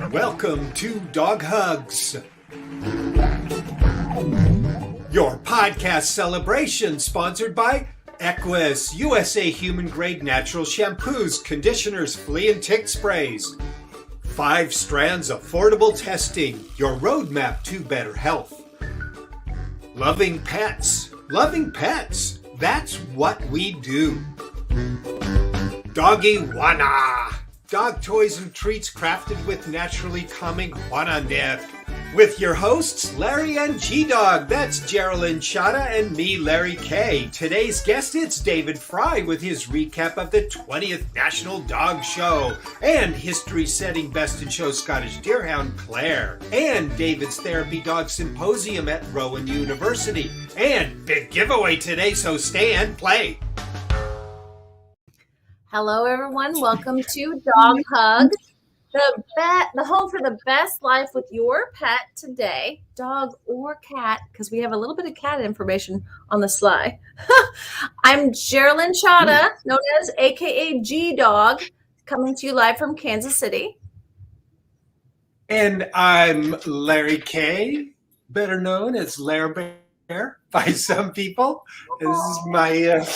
Welcome to Dog Hugs, your podcast celebration sponsored by EQyss, USA human-grade natural shampoos, conditioners, flea and tick sprays. 5 strands affordable testing, your roadmap to better health. Loving pets, that's what we do. Doggy Wana, dog toys and treats crafted with naturally calming Wana nip. With your hosts, Larry and G-Dog. That's Geraldine Chata and me, Larry K. Today's guest, it's David FREI with his recap of the 20th National Dog Show and history-setting Best in Show Scottish Deerhound Claire and David's Therapy Dog Symposium at Rowan University. And big giveaway today, so stay and play. Hello, everyone. Welcome to Dog Hug. The home for the best life with your pet today, dog or cat, because we have a little bit of cat information on the sly. I'm Geraldine Chata, known as AKA G-Dog, coming to you live from Kansas City. And I'm Larry K, better known as Lair Bear by some people. This is my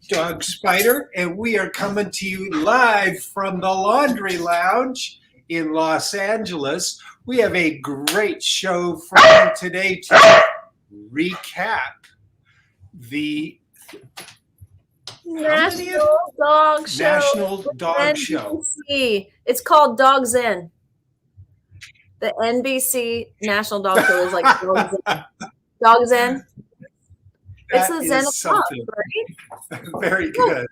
dog Spider, and we are coming to you live from the Laundry Lounge in Los Angeles. We have a great show for you today to recap the National Dog Show. National Dog Show. It's called Dogs In. The NBC National Dog Show is like Dogs In. Dogs In. It's a Zen o'clock, right? Very good.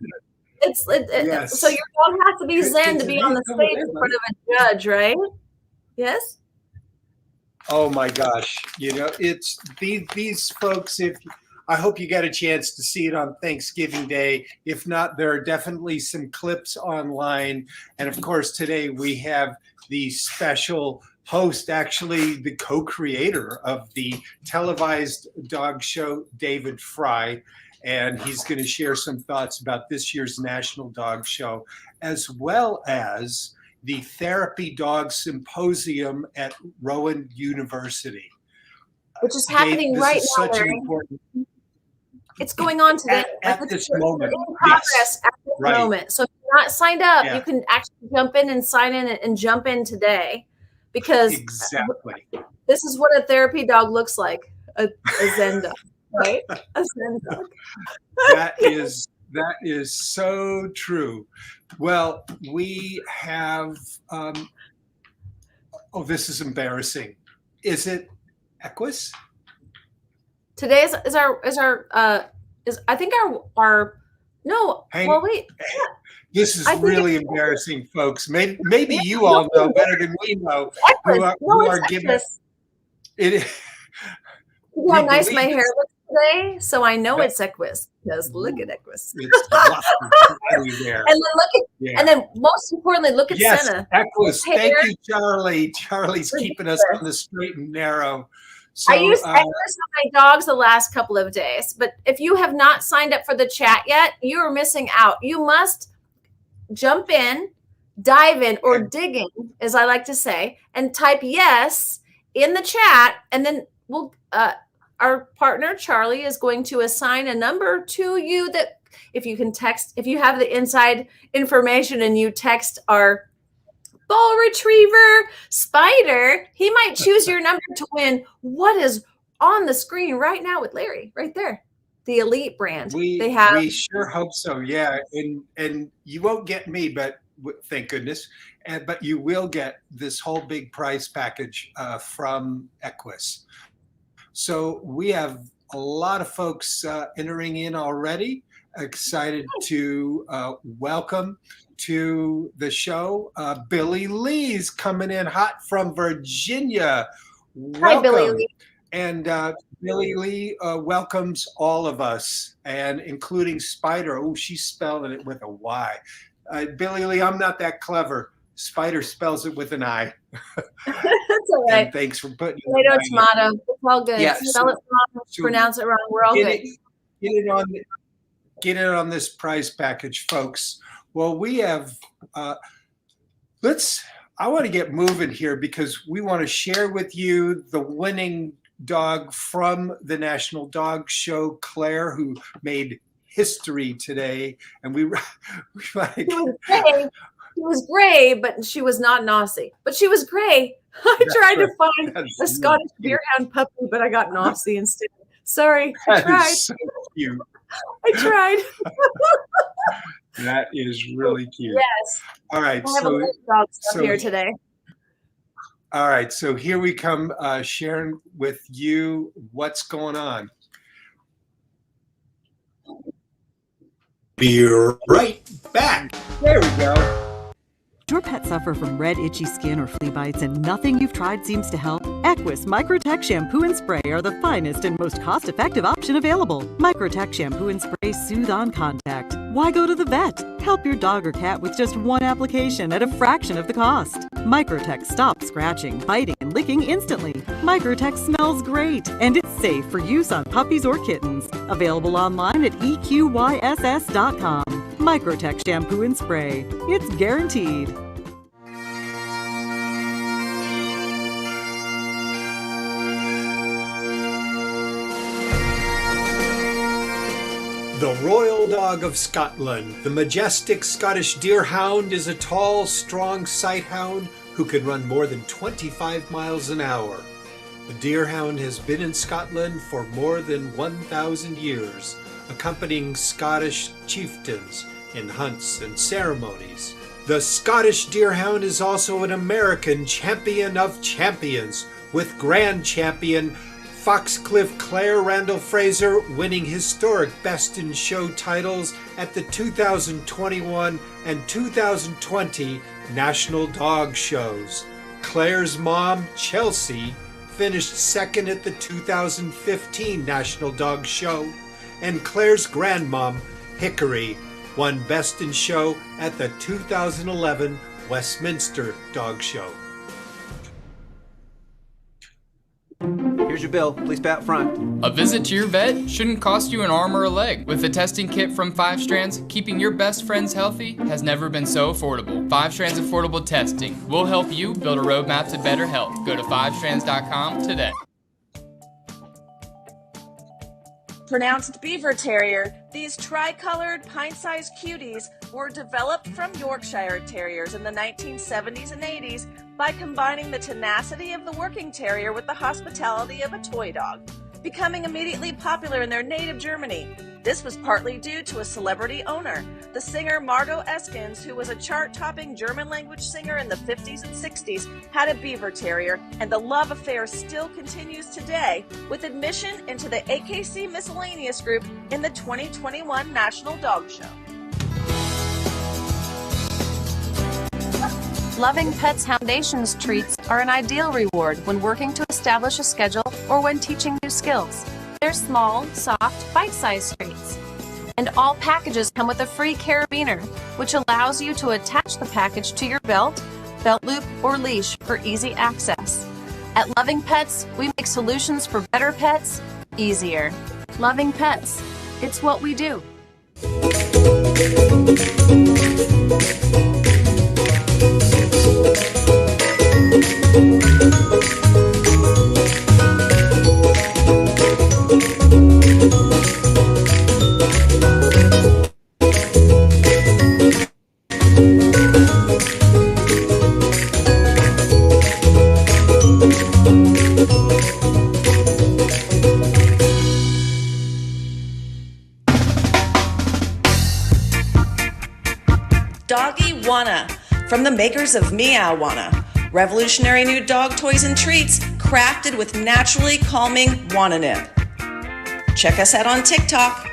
Yes. So your dog has to be Zen to be on the stage in front of a judge, right? Yes. Oh my gosh! You know, it's these folks. I hope you got a chance to see it on Thanksgiving Day. If not, there are definitely some clips online. And of course, today we have the special host, actually the co-creator of the televised dog show, David FREI, and he's going to share some thoughts about this year's National Dog Show, as well as the Therapy Dog Symposium at Rowan University. Which is happening right now, Larry. It's going on today. At this moment. In progress at this moment. So if you're not signed up, you can actually jump in and sign in and jump in today. Because exactly, this is what a therapy dog looks like, a Zen dog, right? A Zen dog. That is so true. Well, we have. This is embarrassing. Is it EQyss? Today is I think our no. Well, wait. Yeah. This is really embarrassing, folks. Maybe you all know better than we know who are giving it. How nice my hair looks today, so I know it's EQyss. Because look at EQyss. And then most importantly, look at Senna. EQyss. Thank you, Charlie. Charlie's keeping us on the straight and narrow. So, I used EQyss on my dogs the last couple of days, but if you have not signed up for the chat yet, you are missing out. You must jump in, dive in, or dig in, as I like to say, and type yes in the chat, and then we'll our partner Charlie is going to assign a number to you that if you can text, if you have the inside information and you text our ball retriever Spider, he might choose your number to win what is on the screen right now with Larry right there. The Elite brand. We sure hope so. Yeah. And you won't get me, but thank goodness. But you will get this whole big prize package from EQyss. So we have a lot of folks entering in already. Excited to welcome to the show. Billy Lee's coming in hot from Virginia. Welcome. Hi, Billy Lee. And Billy Lee welcomes all of us, and including Spider. Oh, she's spelling it with a Y. Billy Lee, I'm not that clever. Spider spells it with an I. That's all right. And thanks for putting it. Tomato, tomato. It's all good. Yeah, Spell it wrong, pronounce it wrong. We're all good. Get it on this prize package, folks. Well, we have I want to get moving here because we want to share with you the winning dog from the National Dog Show, Claire, who made history today. And we She was gray, but she was not Nossie. But she was gray. I tried to find a Scottish Deerhound puppy, but I got Nossie instead. Sorry, I tried. So cute. I tried. That is really cute. Yes. All right. I have a little dog stuff here today. All right. So here we come, sharing with you what's going on. Be right back. There we go. Your pet suffer from red, itchy skin or flea bites and nothing you've tried seems to help? EQyss Microtech Shampoo and Spray are the finest and most cost-effective option available. Microtech Shampoo and Spray soothe on contact. Why go to the vet? Help your dog or cat with just one application at a fraction of the cost. Microtech stops scratching, biting, and licking instantly. Microtech smells great, and it's safe for use on puppies or kittens. Available online at EQyss.com. Microtech Shampoo and Spray. It's guaranteed. The Royal Dog of Scotland. The majestic Scottish Deerhound is a tall, strong sighthound who can run more than 25 miles an hour. The Deerhound has been in Scotland for more than 1,000 years, accompanying Scottish chieftains in hunts and ceremonies. The Scottish Deerhound is also an American champion of champions, with Grand Champion Foxcliff Claire Randall Fraser winning historic Best in Show titles at the 2021 and 2020 National Dog Shows. Claire's mom, Chelsea, finished second at the 2015 National Dog Show, and Claire's grandmom, Hickory, won Best in Show at the 2011 Westminster Dog Show. Here's your bill. Please pay out front. A visit to your vet shouldn't cost you an arm or a leg. With a testing kit from 5 Strands, keeping your best friends healthy has never been so affordable. 5 Strands Affordable Testing will help you build a roadmap to better health. Go to 5strands.com today. Pronounced Beaver Terrier, these tri-colored, pint-sized cuties were developed from Yorkshire Terriers in the 1970s and 80s by combining the tenacity of the working terrier with the hospitality of a toy dog, becoming immediately popular in their native Germany. This was partly due to a celebrity owner, the singer Margot Eskins, who was a chart-topping German-language singer in the 50s and 60s, had a Beaver Terrier, and the love affair still continues today with admission into the EQyss Miscellaneous Group in the 2021 National Dog Show. Loving Pets Foundation's treats are an ideal reward when working to establish a schedule or when teaching new skills. They're small, soft, bite-sized treats. And all packages come with a free carabiner, which allows you to attach the package to your belt, belt loop, or leash for easy access. At Loving Pets, we make solutions for better pets easier. Loving Pets, it's what we do. Doggy Wanna, from the makers of Meow Wanna. Revolutionary new dog toys and treats crafted with naturally calming Wanna nip. Check us out on TikTok.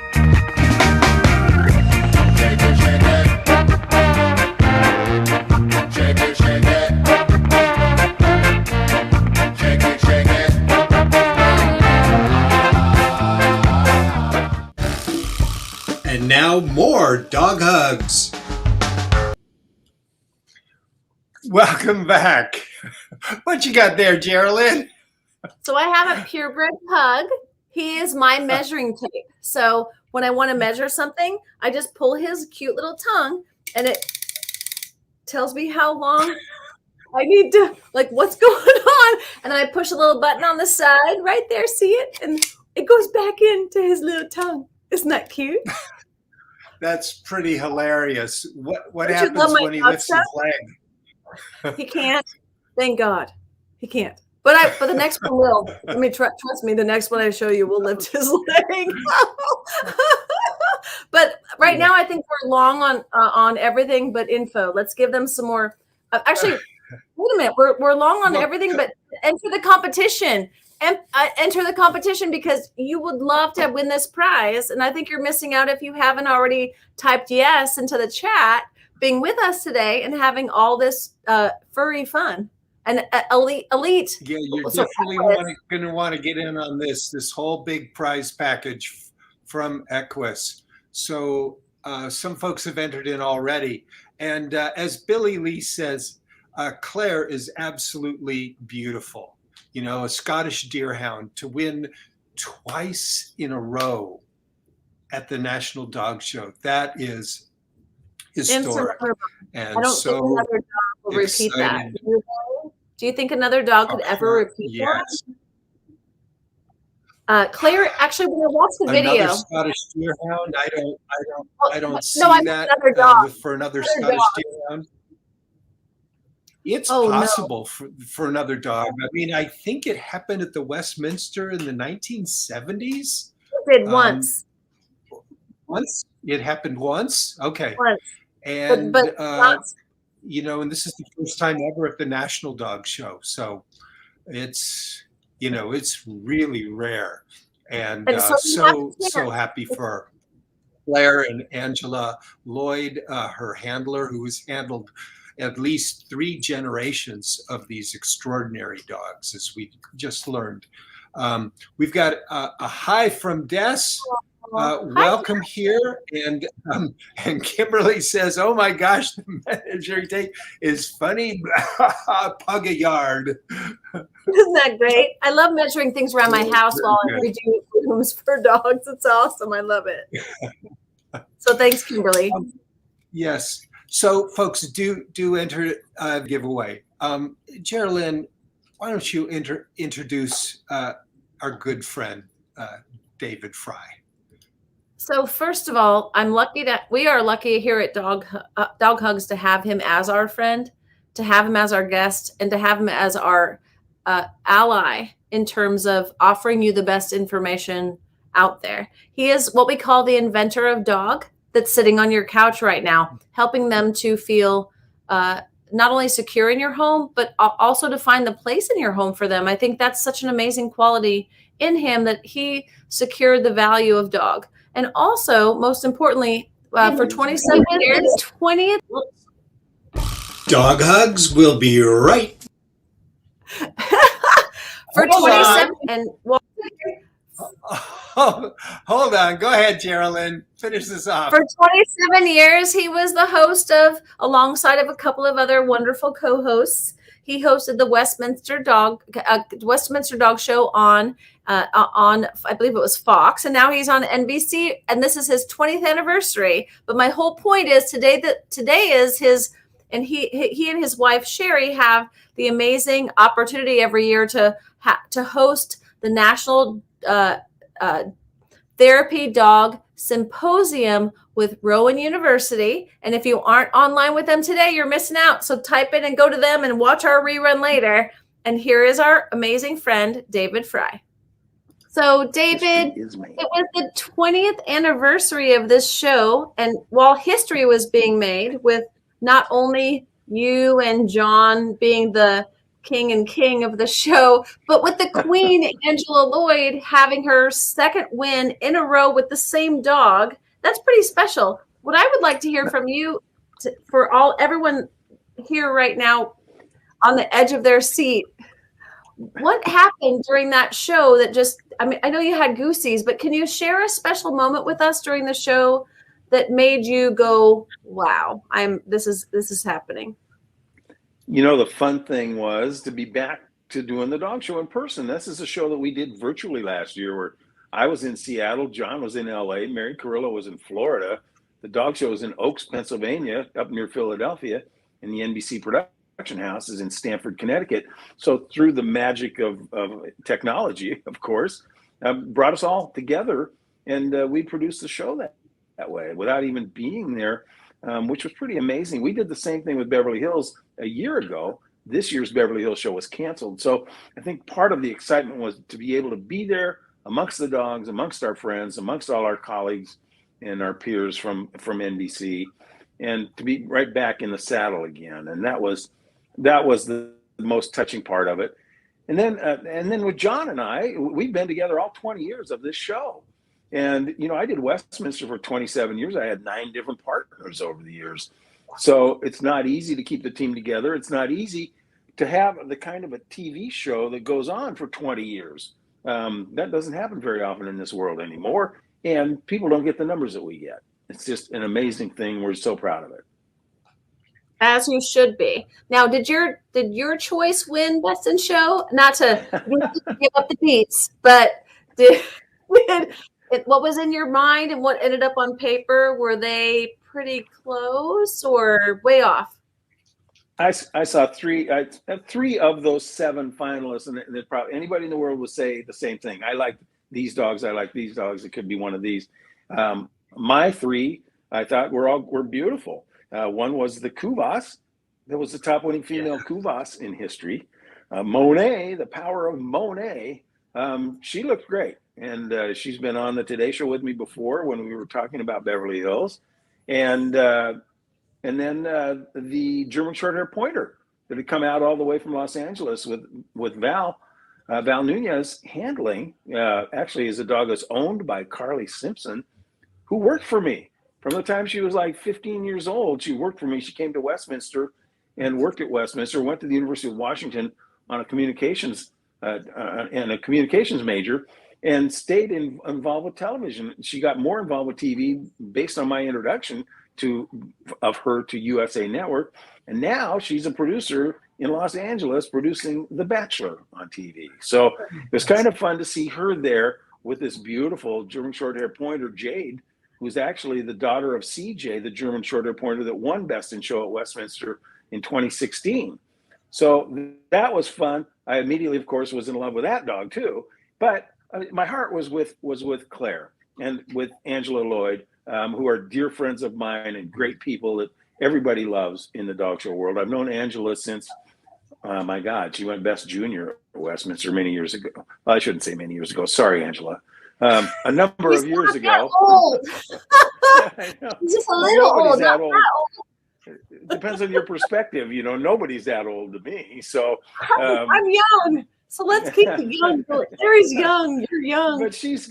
And now more dog hugs. Welcome back. What you got there, Geraldine? So I have a purebred pug. He is my measuring tape. So when I want to measure something, I just pull his cute little tongue and it tells me how long I need to, like, what's going on. And then I push a little button on the side right there. See it? And it goes back into his little tongue. Isn't that cute? That's pretty hilarious. What Don't you happens love my when he dog lifts stuff? his leg? He can't. Thank God. He can't. But the next one will. Let me trust me. The next one I show you will lift his leg. But right now, I think we're long on everything but info. Let's give them some more. Actually, wait a minute. We're long on everything, but enter the competition. Enter the competition because you would love to win this prize. And I think you're missing out if you haven't already typed yes into the chat, being with us today and having all this furry fun. And elite. Yeah, you're So definitely going to want to get in on this whole big prize package from EQyss. So some folks have entered in already. And as Billy Lee says, Claire is absolutely beautiful. You know, a Scottish deerhound to win twice in a row at the National Dog Show. That is historic. And I don't think another dog will repeat that. Do you think another dog could ever repeat that? Claire, actually, when I watched the video, another Scottish deerhound. I don't see that for another Scottish deerhound. It's possible for another dog. I mean, I think it happened at the Westminster in the 1970s. It did once. Once it happened once. Okay. Once. And you know, and this is the first time ever at the National Dog Show. So it's, you know, it's really rare. And so happy for Claire and Angela Lloyd, her handler, who has handled at least 3 generations of these extraordinary dogs, as we just learned. We've got a hi from Des. Welcome here. And Kimberly says, oh my gosh, the measuring tape is funny. Pug a yard. Isn't that great? I love measuring things around my house while I'm redoing rooms for dogs. It's awesome. I love it. So thanks, Kimberly. Yes. So folks, do enter the giveaway. Geraldine, why don't you introduce our good friend, David FREI. So first of all, we are lucky here at Dog Hugs to have him as our friend, to have him as our guest, and to have him as our ally in terms of offering you the best information out there. He is what we call the inventor of dog that's sitting on your couch right now, helping them to feel not only secure in your home, but also to find the place in your home for them. I think that's such an amazing quality in him, that he secured the value of dog. And also, most importantly, for 27 years, 20th. Dog Hugs will be right. For 27 and hold on. Go ahead, Geraldine. Finish this off. For 27 years, he was the host of, alongside of a couple of other wonderful co-hosts. He hosted the Westminster Dog Show on I believe it was Fox, and now he's on NBC, and this is his 20th anniversary. But my whole point is today is his, and he and his wife Sherry have the amazing opportunity every year to host the National Therapy Dog Symposium with Rowan University. And if you aren't online with them today, you're missing out. So type in and go to them and watch our rerun later. And here is our amazing friend, David FREI. So David, it was the 20th anniversary of this show. And while history was being made with not only you and John being the king of the show, but with the Queen, Angela Lloyd, having her second win in a row with the same dog, that's pretty special. What I would like to hear from you, for everyone here right now on the edge of their seat, what happened during that show that just, I mean, I know you had goosies, but can you share a special moment with us during the show that made you go, wow, this is happening? You know, the fun thing was to be back to doing the dog show in person. This is a show that we did virtually last year, where I was in Seattle, John was in LA, Mary Carrillo was in Florida. The dog show was in Oaks, Pennsylvania, up near Philadelphia. in the NBC production house is in Stamford, Connecticut. So through the magic of technology, of course, brought us all together, and we produced the show that way without even being there, which was pretty amazing. We did the same thing with Beverly Hills a year ago. This year's Beverly Hills show was canceled. So I think part of the excitement was to be able to be there amongst the dogs, amongst our friends, amongst all our colleagues and our peers from NBC, and to be right back in the saddle again. And that was the most touching part of it. And then with John and I, we've been together all 20 years of this show. And, you know, I did Westminster for 27 years. I had 9 different partners over the years. So it's not easy to keep the team together. It's not easy to have the kind of a TV show that goes on for 20 years. That doesn't happen very often in this world anymore. And people don't get the numbers that we get. It's just an amazing thing. We're so proud of it. As you should be. Now, did your choice win Best in Show? Not to give up the beats, but what was in your mind and what ended up on paper? Were they pretty close or way off? I saw three of those 7 finalists, and probably anybody in the world would say the same thing. I like these dogs. I like these dogs. It could be one of these. My 3, I thought were beautiful. One was the Kuvas. That was the top winning female Kuvas in history. Monet, the power of Monet. She looked great. And she's been on the Today Show with me before when we were talking about Beverly Hills. And then the German Shorthair Pointer that had come out all the way from Los Angeles with Val Nunez handling. Actually, is a dog that's owned by Carly Simpson, who worked for me. From the time she was like 15 years old, she worked for me. She came to Westminster and worked at Westminster, went to the University of Washington on a communications major, and stayed involved with television. She got more involved with TV based on my introduction of her to USA Network. And now she's a producer in Los Angeles producing The Bachelor on TV. So it was kind of fun to see her there with this beautiful German Shorthair Pointer, Jade, who's actually the daughter of CJ, the German Shorthair Pointer that won Best in Show at Westminster in 2016. So that was fun. I immediately, of course, was in love with that dog too. But my heart was with Claire and with Angela Lloyd, who are dear friends of mine and great people that everybody loves in the dog show world. I've known Angela since, my God, she went Best Junior at Westminster many years ago. Well, I shouldn't say many years ago. Sorry, Angela. A number of years ago. I know. He's just a little old. That old. It depends on your perspective. You know, nobody's that old to me. So I'm young. So let's keep the young. Terry's young. You're young. But she's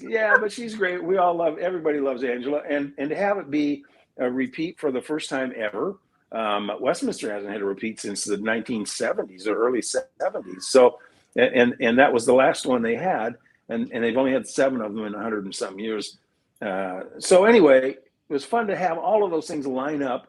great. Everybody loves Angela. And to have it be a repeat for the first time ever. Westminster hasn't had a repeat since the 1970s or early 70s. So, and that was the last one they had. And they've only had 7 of them in 100 and some years. So anyway, it was fun to have all of those things line up,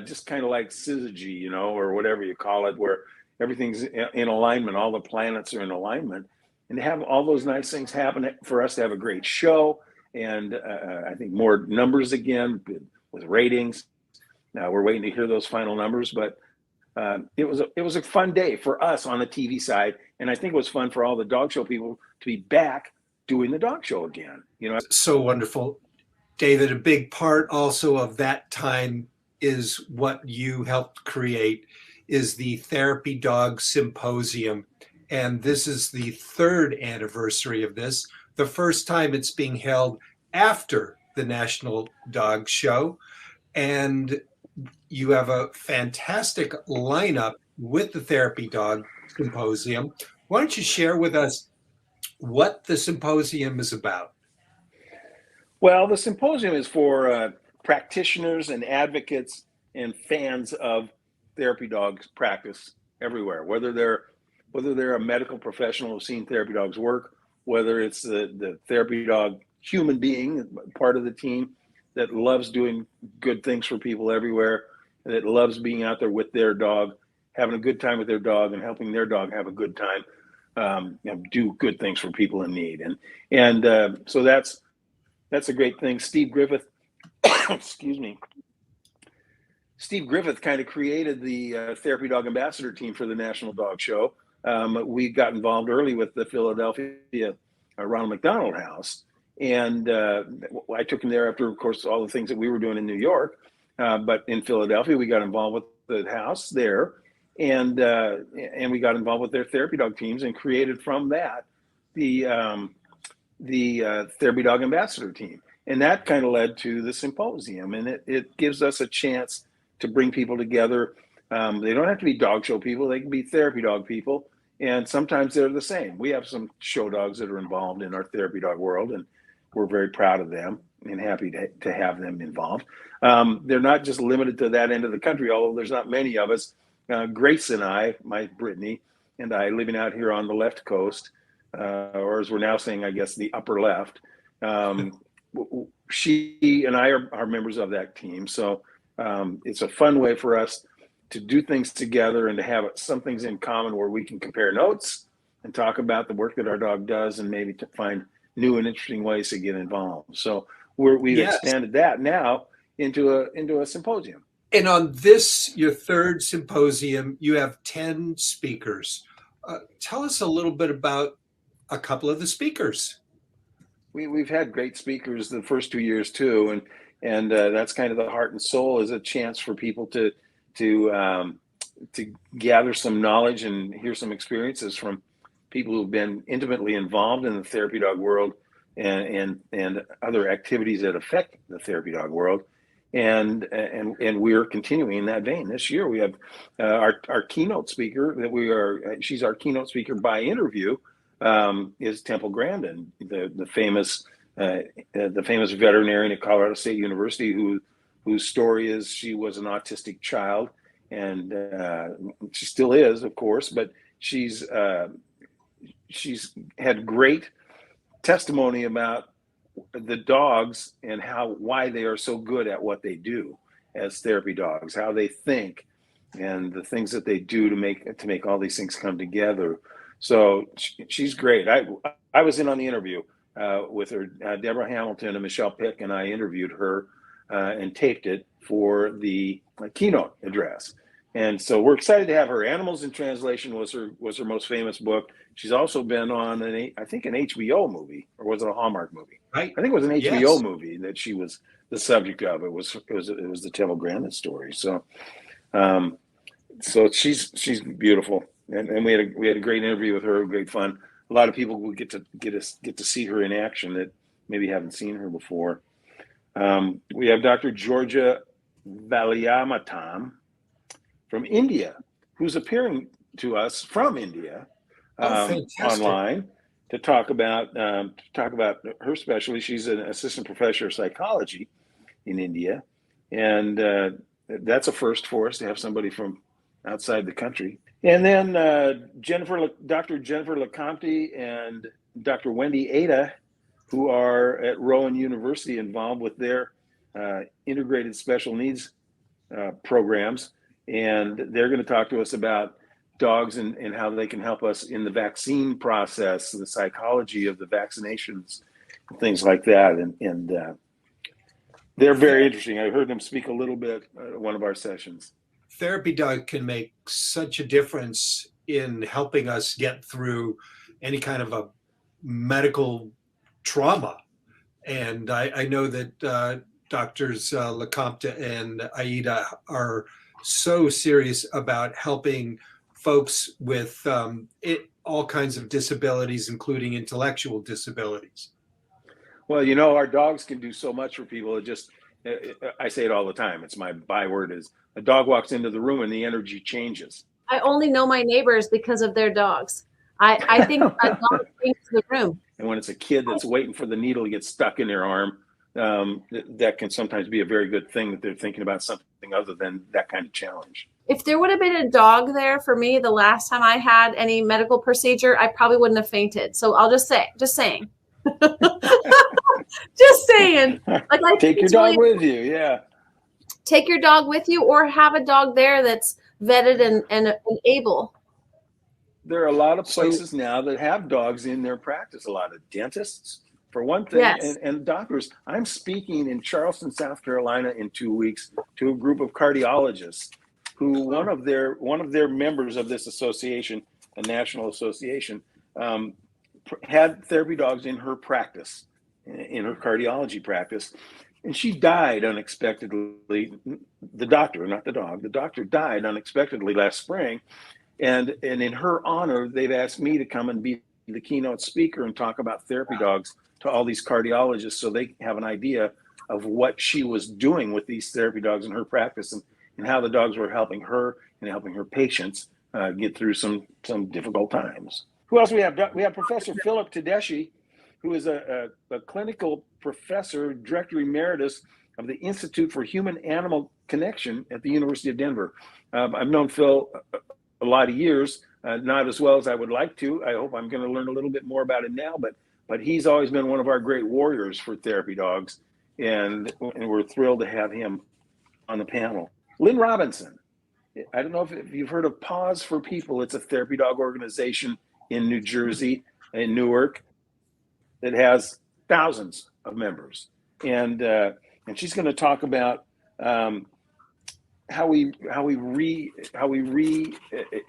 just kind of like syzygy, you know, or whatever you call it, where everything's in alignment, all the planets are in alignment, and to have all those nice things happen for us to have a great show, and I think more numbers again with ratings. Now we're waiting to hear those final numbers, but it was a fun day for us on the TV side, and I think it was fun for all the dog show people to be back doing the dog show again. You know, so wonderful, David. A big part also of that time is what you helped create is the Therapy Dog Symposium, and this is the 3rd anniversary of this. The first time it's being held after the National Dog Show, and you have a fantastic lineup with the Therapy Dog Symposium. Why don't you share with us what the symposium is about? Well, the symposium is for practitioners and advocates and fans of therapy dogs practice everywhere, whether they're a medical professional who's seen therapy dogs work, whether it's the therapy dog human being, part of the team that loves doing good things for people everywhere, that loves being out there with their dog, having a good time with their dog and helping their dog have a good time, do good things for people in need. And so that's a great thing. Steve Griffith, excuse me, Steve Griffith kind of created the Therapy Dog Ambassador team for the National Dog Show. We got involved early with the Philadelphia Ronald McDonald House. And I took him there after, of course, all the things that we were doing in New York. But in Philadelphia, we got involved with the house there. And we got involved with their therapy dog teams and created from that the Therapy Dog Ambassador team. And that kind of led to the symposium. And it gives us a chance to bring people together. They don't have to be dog show people. They can be therapy dog people. And sometimes they're the same. We have some show dogs that are involved in our therapy dog world, and we're very proud of them and happy to have them involved. They're not just limited to that end of the country, although there's not many of us. Grace and I, Brittany, and I living out here on the left coast, or as we're now saying, I guess, the upper left. She and I are members of that team. So it's a fun way for us to do things together and to have some things in common where we can compare notes and talk about the work that our dog does and maybe to find new and interesting ways to get involved. So we've expanded that now into a symposium. And on this, your third symposium, you have 10 speakers. Tell us a little bit about a couple of the speakers. We've had great speakers the first 2 years too, and that's kind of the heart and soul, is a chance for people to gather some knowledge and hear some experiences from people who've been intimately involved in the therapy dog world and other activities that affect the therapy dog world. And we're continuing in that vein. This year we have our keynote speaker she's our keynote speaker by interview, is Temple Grandin, the famous veterinarian at Colorado State University whose story is she was an autistic child, and she still is, of course, but she's had great testimony about the dogs and why they are so good at what they do as therapy dogs, how they think, and the things that they do to make all these things come together. So she's great. I was in on the interview with her. Deborah Hamilton and Michelle Pick and I interviewed her and taped it for the keynote address. And so we're excited to have her. Animals in Translation was her most famous book. She's also been on an HBO movie, or was it a Hallmark movie? Right. I think it was an HBO movie that she was the subject of. It was the Temple Grandin story. So she's beautiful, and we had a great interview with her. Great fun. A lot of people will get to see her in action that maybe haven't seen her before. We have Dr. Georgia Valiamatam from India, who's appearing to us from India online to talk about her specialty. She's an assistant professor of psychology in India, and that's a first for us to have somebody from outside the country. And then Dr. Jennifer LeCompte and Dr. Wendy Ada, who are at Rowan University, involved with their integrated special needs programs. And they're going to talk to us about dogs and how they can help us in the vaccine process, the psychology of the vaccinations, and things like that. And they're very interesting. I heard them speak a little bit at one of our sessions. Therapy dog can make such a difference in helping us get through any kind of a medical trauma. And I know that Doctors LeCompte and Aida are so serious about helping folks with all kinds of disabilities, including intellectual disabilities. Well, our dogs can do so much for people. I say it all the time. It's my byword is a dog walks into the room and the energy changes. I only know my neighbors because of their dogs. I think a dog brings the room. And when it's a kid that's waiting for the needle to get stuck in their arm, that can sometimes be a very good thing that they're thinking about something other than that kind of challenge. If there would have been a dog there for me the last time I had any medical procedure, I probably wouldn't have fainted. So I'll just saying. Just saying. Like, take your dog with you. Yeah. Take your dog with you, or have a dog there that's vetted and able. There are a lot of places now that have dogs in their practice. A lot of dentists For one thing, Yes. and doctors, I'm speaking in Charleston, South Carolina in 2 weeks to a group of cardiologists who one of their members of this association, a national association, had therapy dogs in her practice, in her cardiology practice, and she died unexpectedly. The doctor, not the dog, the doctor died unexpectedly last spring, and in her honor, they've asked me to come and be the keynote speaker and talk about therapy dogs to all these cardiologists, so they have an idea of what she was doing with these therapy dogs in her practice, and how the dogs were helping her and helping her patients get through some difficult times. Who else we have? We have Professor Philip Tedeschi, who is a clinical professor, director emeritus of the Institute for Human-Animal Connection at the University of Denver. I've known Phil a lot of years, not as well as I would like to. I hope I'm going to learn a little bit more about it now, but he's always been one of our great warriors for therapy dogs, and we're thrilled to have him on the panel. Lynn Robinson. I don't know if you've heard of Paws for People. It's a therapy dog organization in New Jersey, in Newark, that has thousands of members, and she's going to talk about how we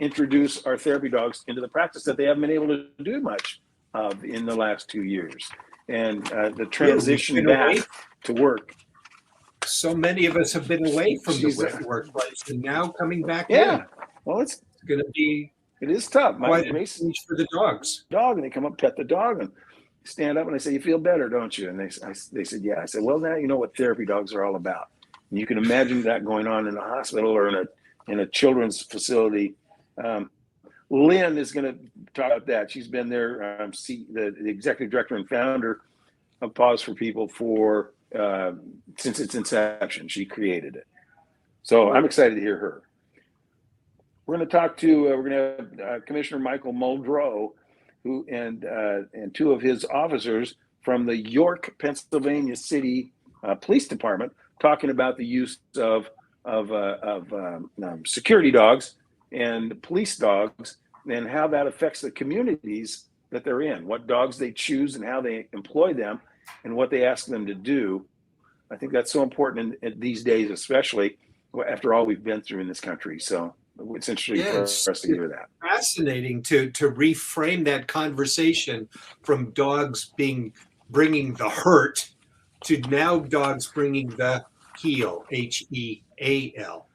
reintroduce our therapy dogs into the practice that they haven't been able to do much of in the last 2 years, and the transition back to work. So many of us have been away from the workplace, and now coming back in. Well, it's going to be. It is tough. Quite a change for the dogs. And they come up, pet the dog, and stand up, and I say, "You feel better, don't you?" And they said, "Yeah." I said, "Well, now you know what therapy dogs are all about." And you can imagine that going on in a hospital or in a children's facility. Lynn is going to talk about that. She's been there, the executive director and founder of Paws for People since its inception. She created it. So I'm excited to hear her. We're going to talk to have Commissioner Michael Muldrow, who and two of his officers from the York, Pennsylvania City Police Department, talking about the use of security dogs and police dogs, and how that affects the communities that they're in, what dogs they choose and how they employ them, and what they ask them to do. I think that's so important in these days, especially after all we've been through in this country. So it's interesting for us to hear that. Fascinating to reframe that conversation from dogs bringing the hurt to now dogs bringing the heal, HEAL.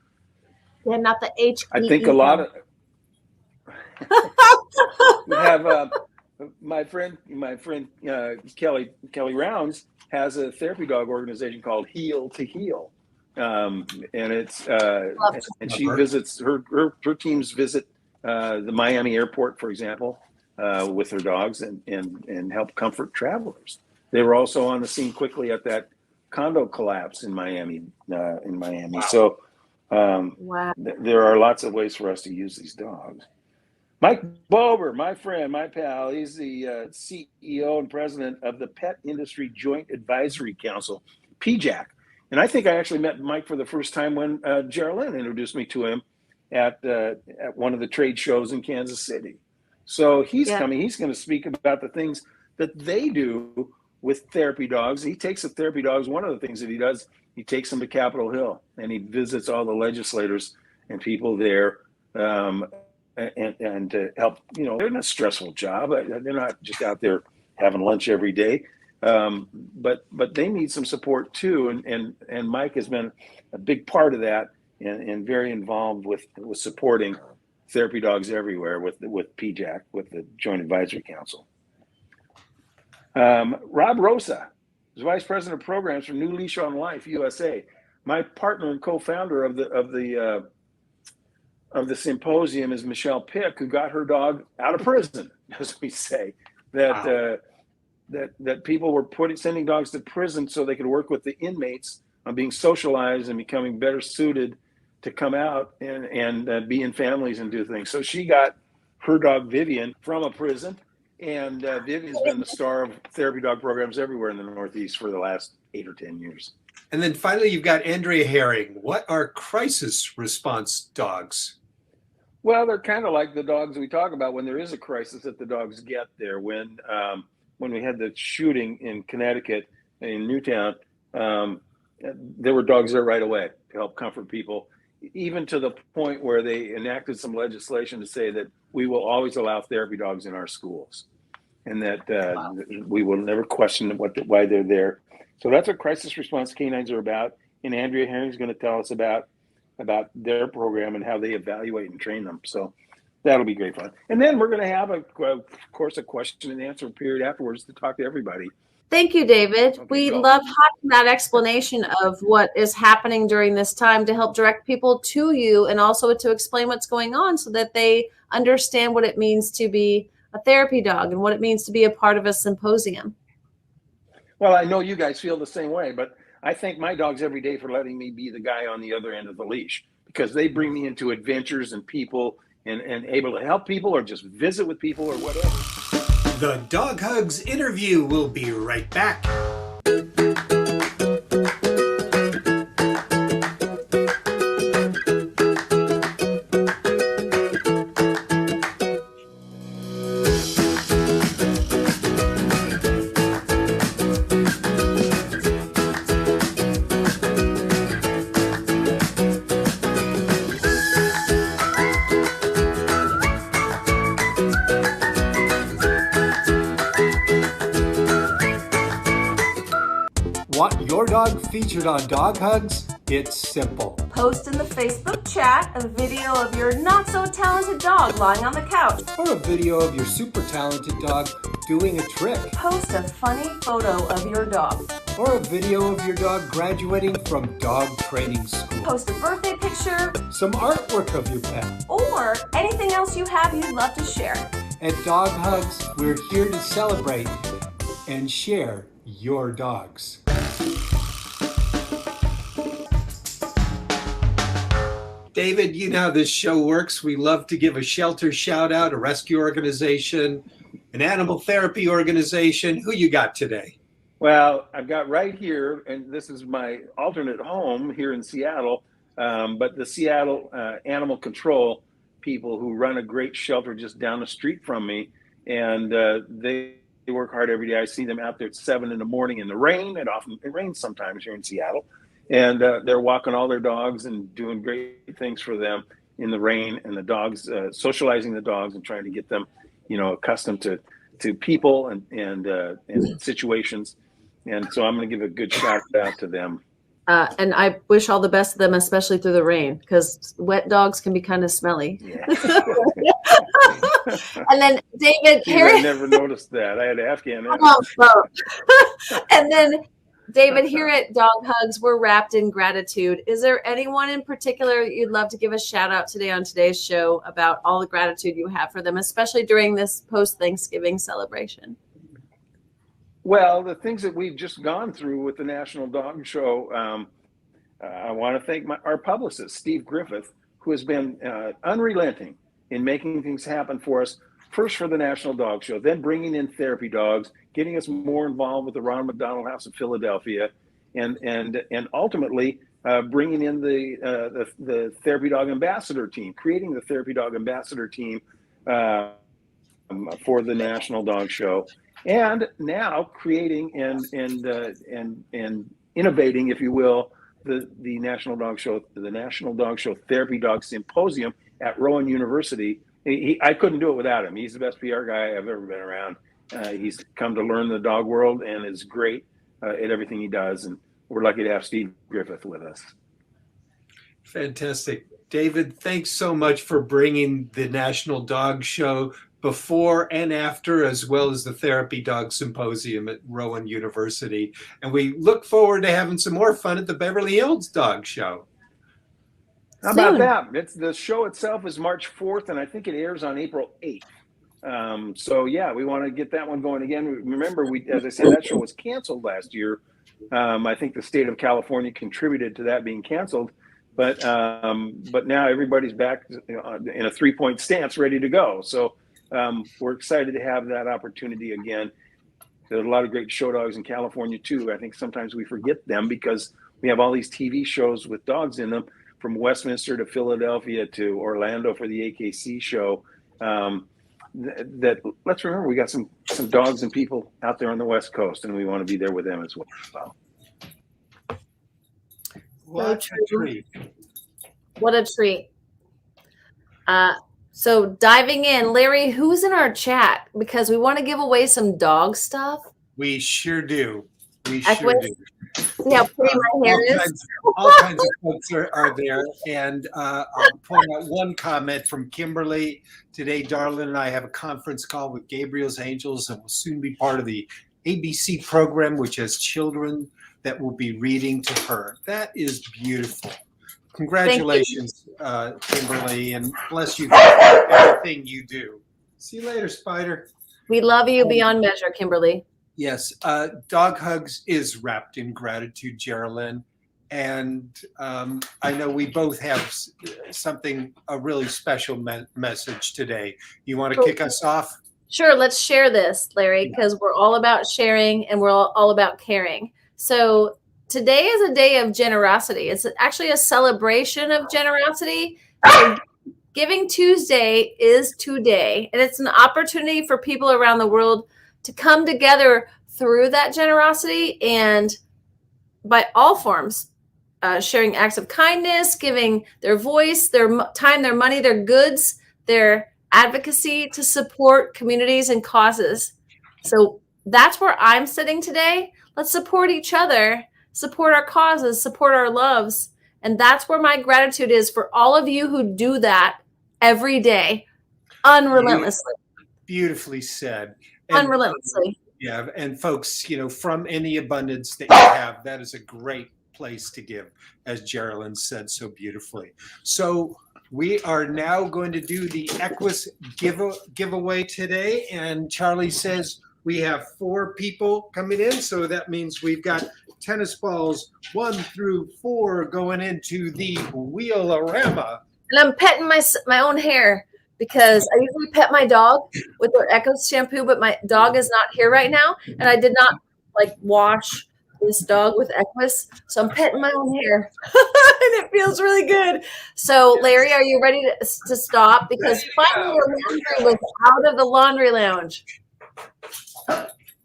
Yeah, not the H. I think a lot of we have my friend Kelly Rounds has a therapy dog organization called Heel to Heal, and it's and she visits her teams visit the Miami airport, for example, with her dogs and help comfort travelers. They were also on the scene quickly at that condo collapse in Miami. Wow. So there are lots of ways for us to use these dogs. Mike Bober, my friend, my pal, he's the CEO and president of the Pet Industry Joint Advisory Council, PJAC. And I think I actually met Mike for the first time when Geraldine introduced me to him at one of the trade shows in Kansas City. So he's coming. He's going to speak about the things that they do with therapy dogs. He takes the therapy dogs. One of the things that he does, he takes them to Capitol Hill and he visits all the legislators and people there. And to help, they're in a stressful job. They're not just out there having lunch every day, but they need some support too. And Mike has been a big part of that and very involved with supporting therapy dogs everywhere with PJAC, with the Joint Advisory Council. Rob Rosa is Vice President of Programs for New Leash on Life USA. My partner and co-founder of the Symposium is Michelle Pick, who got her dog out of prison, as we say. That people were sending dogs to prison so they could work with the inmates on being socialized and becoming better suited to come out and be in families and do things. So she got her dog Vivian from a prison, and Vivian's been the star of therapy dog programs everywhere in the Northeast for the last 8 or 10 years. And then finally, you've got Andrea Herring. What are crisis response dogs? Well, they're kind of like the dogs we talk about when there is a crisis that the dogs get there. When when we had the shooting in Connecticut in Newtown, there were dogs there right away to help comfort people, even to the point where they enacted some legislation to say that we will always allow therapy dogs in our schools, and that we will never question why they're there. So that's what crisis response canines are about. And Andrea Herring's going to tell us about their program and how they evaluate and train them. So that'll be great fun. And then we're going to have, of course, a question and answer period afterwards to talk to everybody. Thank you, David. Okay, We go. love having that explanation of what is happening during this time to help direct people to you, and also to explain what's going on so that they understand what it means to be a therapy dog and what it means to be a part of a symposium. Well, I know you guys feel the same way, but I thank my dogs every day for letting me be the guy on the other end of the leash, because they bring me into adventures and people and able to help people or just visit with people or whatever. The Dog Hugs interview will be right back. Want your dog featured on Dog Hugs? It's simple. Post in the Facebook chat a video of your not so talented dog lying on the couch. Or a video of your super talented dog doing a trick. Post a funny photo of your dog. Or a video of your dog graduating from dog training school. Post a birthday picture. Some artwork of your pet. Or anything else you have you'd love to share. At Dog Hugs, we're here to celebrate and share your dogs. David, you know how this show works. We love to give a shelter shout out, a rescue organization, an animal therapy organization. Who you got today? Well, I've got right here, and this is my alternate home here in Seattle, but the Seattle Animal Control people who run a great shelter just down the street from me, and they work hard every day. I see them out there at 7 in the morning in the rain. It rains sometimes here in Seattle. And they're walking all their dogs and doing great things for them in the rain, and the dogs, socializing the dogs and trying to get them, accustomed to people and situations. And so I'm going to give a good shout out to them. And I wish all the best to them, especially through the rain, because wet dogs can be kind of smelly. Yeah. And then David, I never noticed that. I had Afghan. And then David, here at Dog Hugs, we're wrapped in gratitude. Is there anyone in particular you'd love to give a shout out today on today's show about all the gratitude you have for them, especially during this post-Thanksgiving celebration? Well, the things that we've just gone through with the National Dog Show, I want to thank our publicist, Steve Griffith, who has been unrelenting in making things happen for us. First for the National Dog Show, then bringing in therapy dogs, getting us more involved with the Ronald McDonald House in Philadelphia, and ultimately bringing in the therapy dog ambassador team, creating the therapy dog ambassador team for the National Dog Show, and now creating and innovating, if you will, the National Dog Show, the National Dog Show Therapy Dog Symposium at Rowan University. I couldn't do it without him. He's the best PR guy I've ever been around. He's come to learn the dog world and is great at everything he does. And we're lucky to have Steve Griffith with us. Fantastic. David, thanks so much for bringing the National Dog Show before and after, as well as the Therapy Dog Symposium at Rowan University. And we look forward to having some more fun at the Beverly Hills Dog Show. How about that? The show itself is March 4th, and I think it airs on April 8th. So yeah, we want to get that one going again. Remember, as I said, that show was canceled last year. I think the state of California contributed to that being canceled, but now everybody's back in a 3-point stance, ready to go. So we're excited to have that opportunity again. There's a lot of great show dogs in California too. I think sometimes we forget them because we have all these TV shows with dogs in them, from Westminster to Philadelphia to Orlando for the EQyss show. that let's remember we got some dogs and people out there on the West Coast, and we want to be there with them as well. What a treat. What a treat. So diving in, Larry, who's in our chat? Because we want to give away some dog stuff. We sure do. We Equyss. sure do. See how pretty my hair is? All kinds of folks are there. And I'll point out one comment from Kimberly. Today, Darlene and I have a conference call with Gabriel's Angels, and will soon be part of the ABC program, which has children that will be reading to her. That is beautiful. Congratulations, Kimberly, and bless you for everything you do. See you later, Spider. We love you beyond measure, Kimberly. Yes, Dog Hugs is wrapped in gratitude, Geraldine. And I know we both have a really special message today. You want to kick us off? Sure, let's share this, Larry, because we're all about sharing and we're all about caring. So today is a day of generosity. It's actually a celebration of generosity. So Giving Tuesday is today, and it's an opportunity for people around the world to come together through that generosity and by all forms, sharing acts of kindness, giving their voice, their time, their money, their goods, their advocacy to support communities and causes. So that's where I'm sitting today. Let's support each other, support our causes, support our loves. And that's where my gratitude is for all of you who do that every day, unrelentlessly. Beautifully said. And, unrelentlessly. Yeah. And folks, from any abundance that you have, that is a great place to give, as Geraldine said so beautifully. So we are now going to do the EQyss giveaway today. And Charlie says we have 4 people coming in. So that means we've got tennis balls 1 through 4 going into the wheel-orama. And I'm petting my own hair because I usually pet my dog with their EQyss shampoo, but my dog is not here right now. And I did not wash this dog with EQyss. So I'm petting my own hair and it feels really good. So Larry, are you ready to stop? Because finally the laundry was out of the laundry lounge.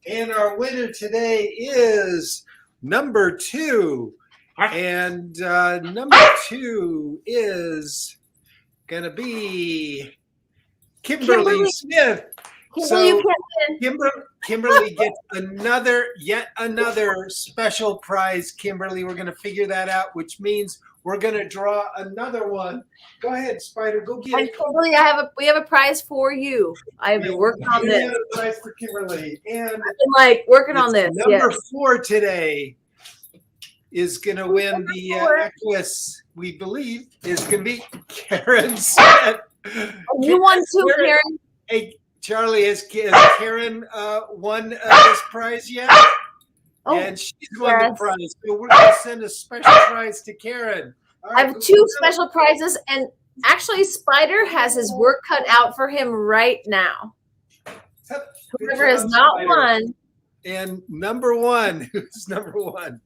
And our winner today is number 2. And number 2 is going to be Kimberly Smith. So Kimberly gets yet another special prize. Kimberly, we're going to figure that out, which means we're going to draw another one. Go ahead, Spider. Go get it. Kimberly, we have a prize for you. I've been working on this. A prize for Kimberly. And I've been working on this. Number 4 today is going to win the EQyss, we believe, is going to be Karen Smith. You won too, Karen. Hey, Charlie, has Karen won this prize yet? Oh, and she's won the prize. So we're going to send a special prize to Karen. I have 2 special prizes, and actually Spider has his work cut out for him right now. Whoever has not won. And number 1, who's number 1?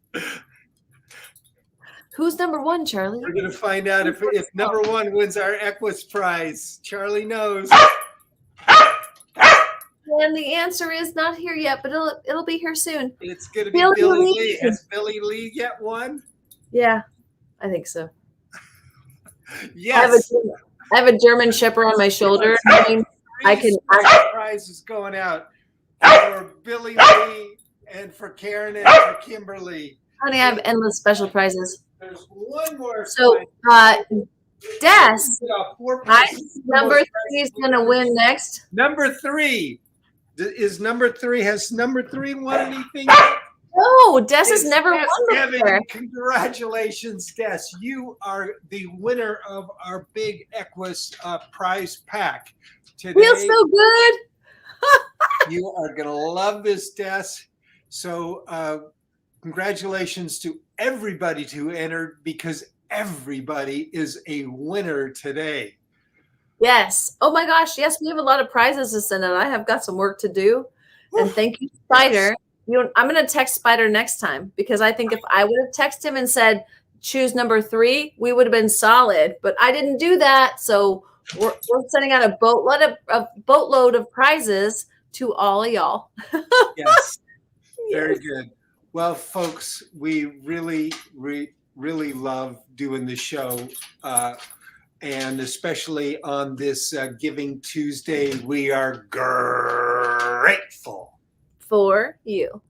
Who's number 1, Charlie? We're going to find out if number 1 wins our EQyss prize. Charlie knows. And the answer is not here yet, but it'll be here soon. It's going to be Billy Lee. Has Billy Lee yet won? Yeah, I think so. Yes. I have a German Shepherd on my shoulder. Prize is going out for Billy Lee and for Karen and for Kimberly. Honey, I have endless special prizes. There's one more. So, Des, number 3 is going to win next. Number 3. Has number 3 won anything? No, Des has never won before. Congratulations, Des. You are the winner of our big EQyss prize pack today. Feels so good. You are going to love this, Des. So congratulations to everybody who entered, because everybody is a winner today. Yes. Oh my gosh. Yes, we have a lot of prizes to send out. I have got some work to do. And thank you, Spider. I'm going to text Spider next time, because I think if I would have texted him and said, choose number 3, we would have been solid. But I didn't do that. So we're sending out a boatload of prizes to all of y'all. Yes. Very good. Well, folks, we really love doing the show. And especially on this Giving Tuesday, we are grateful For you.